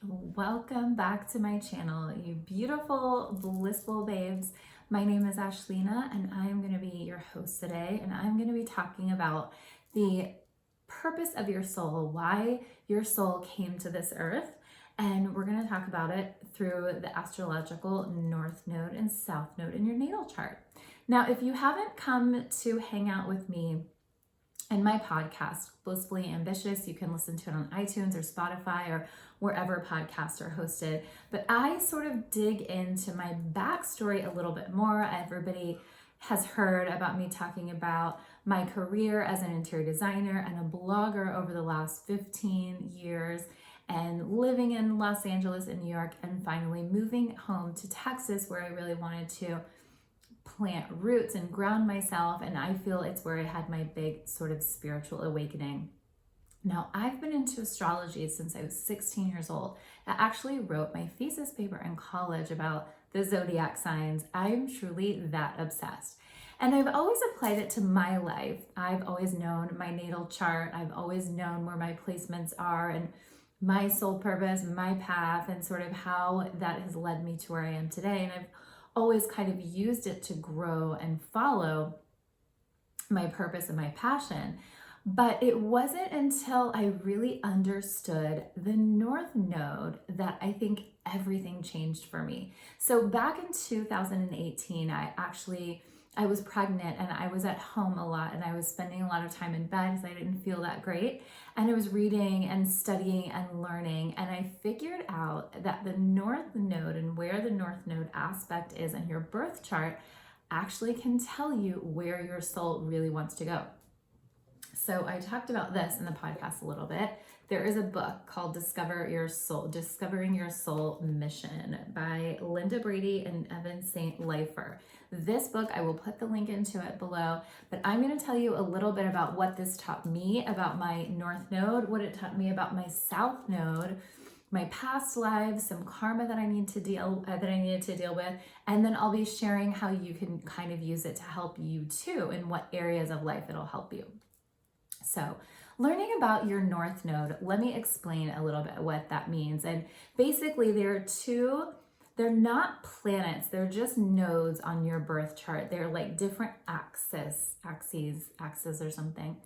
Welcome back to my channel, you beautiful, blissful babes. My name is Ashlina and I'm going to be your host today, and I'm going to be talking about the purpose of your soul, why your soul came to this earth, and we're going to talk about it through the astrological North Node and South Node in your natal chart. Now, if you haven't come to hang out with me and my podcast, Blissfully Ambitious, you can listen to it on iTunes or Spotify or wherever podcasts are hosted. But I sort of dig into my backstory a little bit more. Everybody has heard about me talking about my career as an interior designer and a blogger over the last 15 years, and living in Los Angeles and New York, and finally moving home to Texas, where I really wanted to plant roots and ground myself, and I feel it's where I had my big sort of spiritual awakening. Now, I've been into astrology since I was 16 years old. I actually wrote my thesis paper in college about the zodiac signs. I'm truly that obsessed. And I've always applied it to my life. I've always known my natal chart. I've always known where my placements are and my soul purpose, my path, and sort of how that has led me to where I am today. And I've always kind of used it to grow and follow my purpose and my passion. But it wasn't until I really understood the North Node that I think everything changed for me. So back in 2018, I was pregnant and I was at home a lot, and I was spending a lot of time in bed because I didn't feel that great. And I was reading and studying and learning, and I figured out that the North Node and where the North Node aspect is in your birth chart actually can tell you where your soul really wants to go. So I talked about this in the podcast a little bit. There is a book called Discovering Your Soul Mission by Linda Brady and Evan St. Leifer. This book, I will put the link into it below, but I'm going to tell you a little bit about what this taught me about my North Node, what it taught me about my South Node, my past lives, some karma that I needed to deal with, and then I'll be sharing how you can kind of use it to help you too, in what areas of life it'll help you. So, learning about your North Node, let me explain a little bit what that means. And basically, they're not planets, they're just nodes on your birth chart. They're like different axes or something.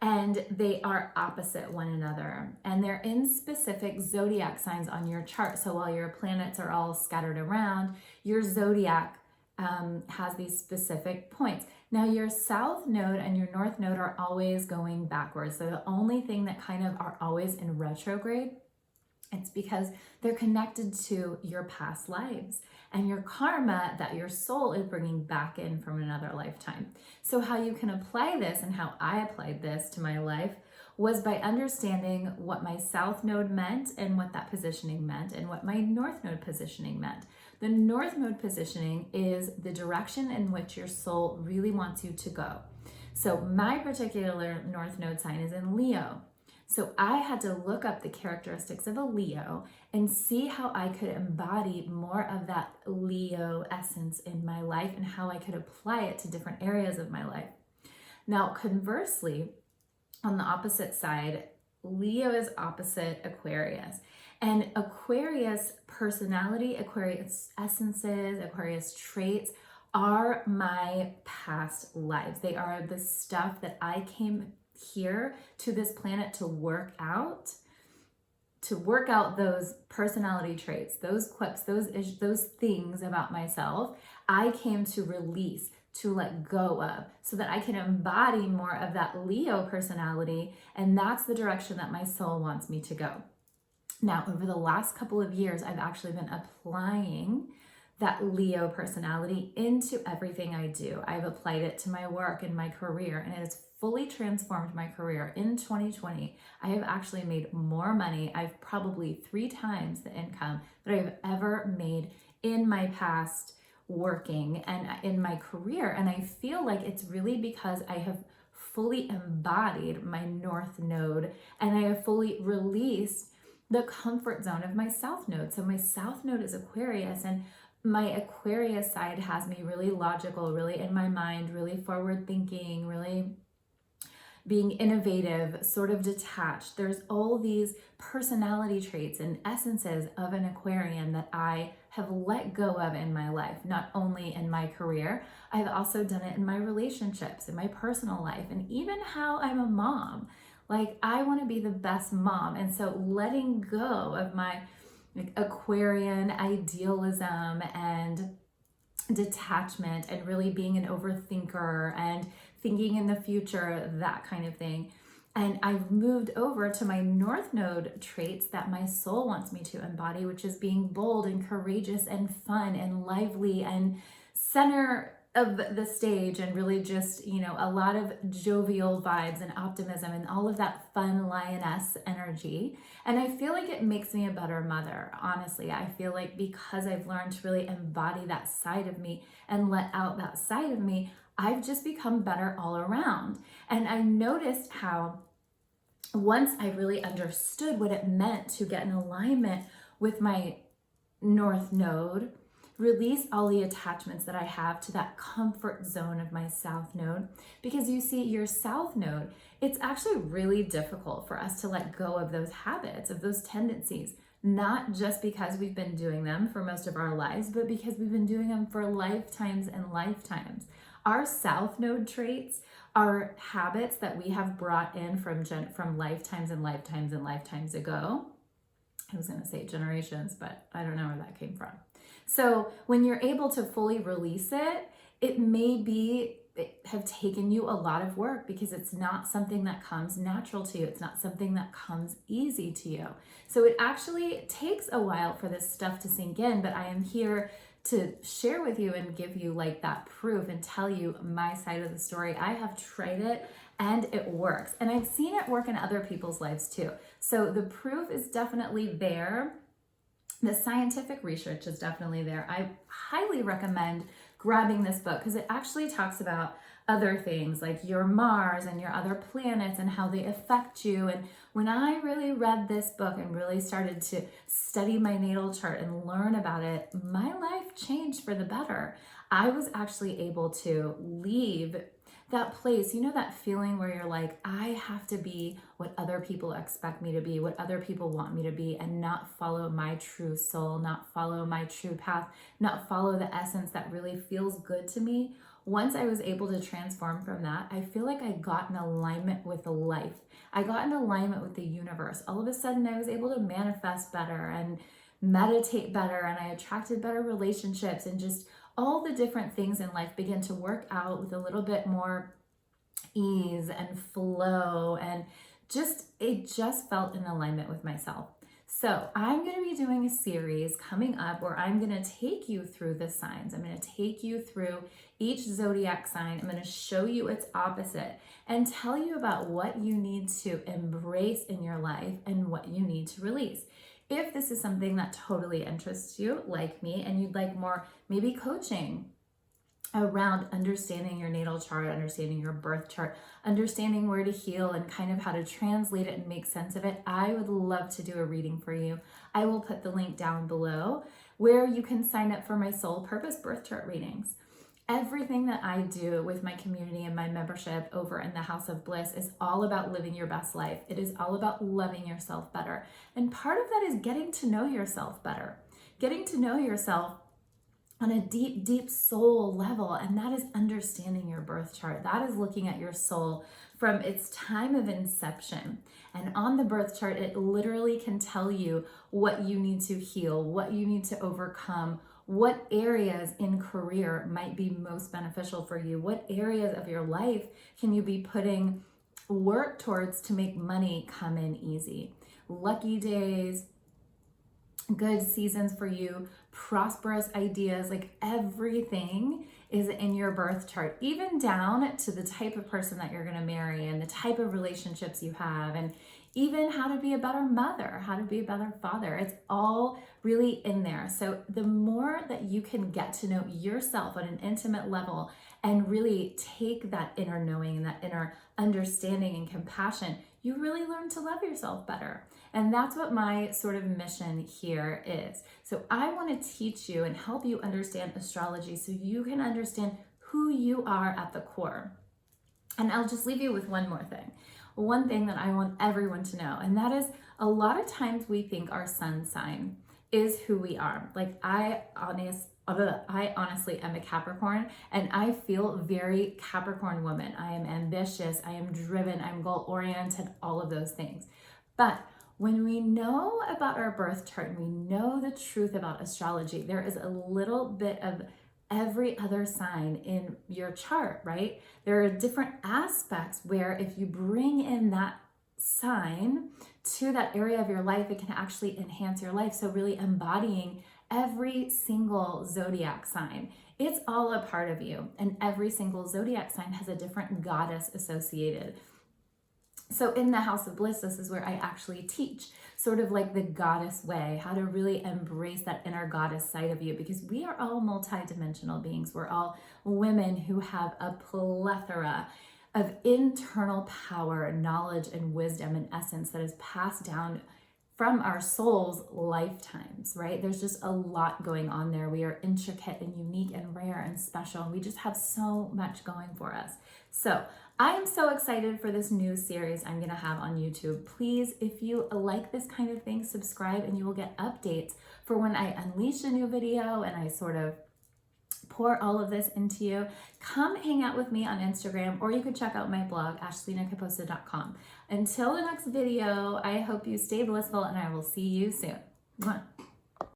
And they are opposite one another. And they're in specific zodiac signs on your chart. So while your planets are all scattered around, your zodiac has these specific points. Now, your South Node and your North Node are always going backwards. They're the only thing that kind of are always in retrograde. It's because they're connected to your past lives and your karma that your soul is bringing back in from another lifetime. So how you can apply this, and how I applied this to my life, was by understanding what my South Node meant and what that positioning meant, and what my North Node positioning meant. The North Node positioning is the direction in which your soul really wants you to go. So my particular North Node sign is in Leo. So I had to look up the characteristics of a Leo and see how I could embody more of that Leo essence in my life and how I could apply it to different areas of my life. Now, conversely, on the opposite side, Leo is opposite Aquarius. And Aquarius personality, Aquarius essences, Aquarius traits are my past lives. They are the stuff that I came here to this planet to work out those personality traits, those quips, those things about myself. I came to release, to let go of, so that I can embody more of that Leo personality, and that's the direction that my soul wants me to go. Now, over the last couple of years, I've actually been applying that Leo personality into everything I do. I've applied it to my work and my career, and it has fully transformed my career. In 2020, I have actually made more money. I've probably 3 times the income that I've ever made in my past working and in my career. And I feel like it's really because I have fully embodied my North Node, and I have fully released the comfort zone of my South Node. So my South Node is Aquarius, and my Aquarius side has me really logical, really in my mind, really forward thinking, really being innovative, sort of detached. There's all these personality traits and essences of an Aquarian that I have let go of in my life, not only in my career, I've also done it in my relationships, in my personal life, and even how I'm a mom. Like, I want to be the best mom. And so letting go of my Aquarian idealism and detachment and really being an overthinker and thinking in the future, that kind of thing. And I've moved over to my North Node traits that my soul wants me to embody, which is being bold and courageous and fun and lively and center of the stage, and really just, a lot of jovial vibes and optimism and all of that fun lioness energy. And I feel like it makes me a better mother. Honestly, I feel like because I've learned to really embody that side of me and let out that side of me, I've just become better all around. And I noticed how once I really understood what it meant to get in alignment with my North Node, release all the attachments that I have to that comfort zone of my South Node. Because you see, your South Node, it's actually really difficult for us to let go of those habits, of those tendencies, not just because we've been doing them for most of our lives, but because we've been doing them for lifetimes and lifetimes. Our South Node traits are habits that we have brought in from lifetimes and lifetimes and lifetimes ago. I was going to say generations, but I don't know where that came from. So when you're able to fully release it, it may have taken you a lot of work because it's not something that comes natural to you. It's not something that comes easy to you. So it actually takes a while for this stuff to sink in, but I am here to share with you and give you like that proof and tell you my side of the story. I have tried it and it works. And I've seen it work in other people's lives too. So the proof is definitely there. The scientific research is definitely there. I highly recommend grabbing this book because it actually talks about other things like your Mars and your other planets and how they affect you. And when I really read this book and really started to study my natal chart and learn about it, my life changed for the better. I was actually able to leave that place, that feeling where you're like, I have to be what other people expect me to be, what other people want me to be, and not follow my true soul, not follow my true path, not follow the essence that really feels good to me. Once I was able to transform from that, I feel like I got in alignment with life. I got in alignment with the universe. All of a sudden, I was able to manifest better and meditate better, and I attracted better relationships, and just all the different things in life began to work out with a little bit more ease and flow, and it just felt in alignment with myself. So I'm going to be doing a series coming up where I'm going to take you through the signs. I'm going to take you through each zodiac sign. I'm going to show you its opposite and tell you about what you need to embrace in your life and what you need to release. If this is something that totally interests you, like me, and you'd like more maybe coaching around understanding your natal chart, understanding your birth chart, understanding where to heal and kind of how to translate it and make sense of it, I would love to do a reading for you. I will put the link down below where you can sign up for my soul purpose birth chart readings. Everything that I do with my community and my membership over in the House of Bliss is all about living your best life. It is all about loving yourself better. And part of that is getting to know yourself better, getting to know yourself on a deep, deep soul level. And that is understanding your birth chart. That is looking at your soul from its time of inception. And on the birth chart, it literally can tell you what you need to heal, what you need to overcome, what areas in career might be most beneficial for you, what areas of your life can you be putting work towards to make money come in easy. Lucky days, good seasons for you, prosperous ideas, like everything is in your birth chart, even down to the type of person that you're going to marry and the type of relationships you have, and even how to be a better mother, how to be a better father. It's all really in there. So the more that you can get to know yourself on an intimate level and really take that inner knowing and that inner understanding and compassion, you really learn to love yourself better. And that's what my sort of mission here is. So I want to teach you and help you understand astrology so you can understand who you are at the core. And I'll just leave you with one more thing. One thing that I want everyone to know, and that is a lot of times we think our sun sign is who we are. Like I honestly am a Capricorn, and I feel very Capricorn woman. I am ambitious, I am driven, I'm goal oriented, all of those things. But when we know about our birth chart and we know the truth about astrology, there is a little bit of every other sign in your chart, right? There are different aspects where if you bring in that sign to that area of your life, it can actually enhance your life. So really embodying every single zodiac sign. It's all a part of you, and every single zodiac sign has a different goddess associated. So in the House of Bliss, this is where I actually teach sort of like the goddess way, how to really embrace that inner goddess side of you, because we are all multidimensional beings. We're all women who have a plethora of internal power, knowledge, and wisdom and essence that is passed down from our soul's lifetimes, right? There's just a lot going on there. We are intricate and unique and rare and special, and we just have so much going for us. So I am so excited for this new series I'm gonna have on YouTube. Please, if you like this kind of thing, subscribe and you will get updates for when I unleash a new video and I sort of pour all of this into you. Come hang out with me on Instagram, or you could check out my blog, ashlenacaposa.com. Until the next video, I hope you stay blissful, and I will see you soon. Mwah.